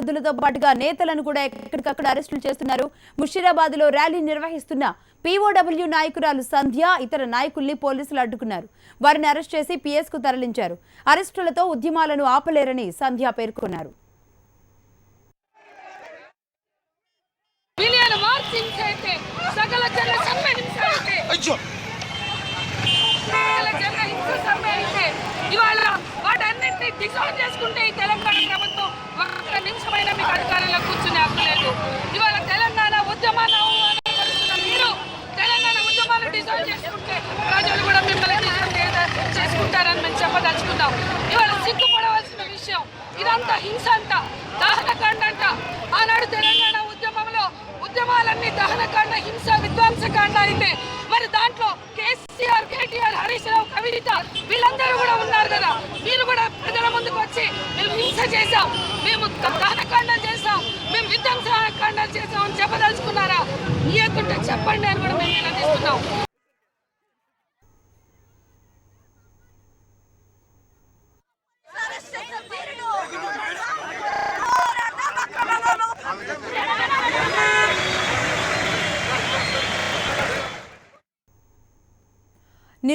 విద్యార్థులతో పాటుగా నేతలను కూడా ఎక్కడికక్కడ అరెస్టులు చేస్తున్నారు. ముషీరాబాద్ లో ర్యాలీ నిర్వహిస్తున్న పీఓడబ్ల్యూ నాయకురాలు సంధ్య ఇతర నాయకుల్ని పోలీసులు అడ్డుకున్నారు. వారిని అరెస్ట్ చేసి పిఎస్ కు తరలించారు. అరెస్టులతో ఉద్యమాలను ఆపలేరని సంధ్య పేర్కొన్నారు. డిసైడ్ చేసుకుంటే ఈ తెలంగాణ ప్రభుత్వం ఒక్క నిమిషమైన మీకు అధికారంలో కూర్చునే హక్కు లేదు. ఇవాళ తెలంగాణ ఉద్యమాన్ని మీరు తెలంగాణ ఉద్యమాలు డిసైడ్ చేసుకుంటే ప్రజలు కూడా మిమ్మల్ని చేసుకుంటారని మేము చెప్పదలుచుకున్నాం. ఇవాళ సిగ్గుపడవలసిన విషయం ఇదంతా హింస అంట, దహనకాండ అంట. ఆనాడు తెలంగాణ ఉద్యమంలో ఉద్యమాలన్నీ దహనకాండ, హింస, విధ్వంసకాండ అయితే మరి దాంట్లో కేసీఆర్, కేటీఆర్, హరీష్ రావు, కవిత వీళ్ళందరూ కూడా ఉన్నారు కదా. మీరు కూడా ప్రజల ముందుకు వచ్చి మేము హింస చేశాం, మేము దహనకాండ చేశాం, మేము విధ్వంసకాండ చేశాం అని చెప్పదలుచుకున్నారా? ఇయ్యకుంటే చెప్పండి అని కూడా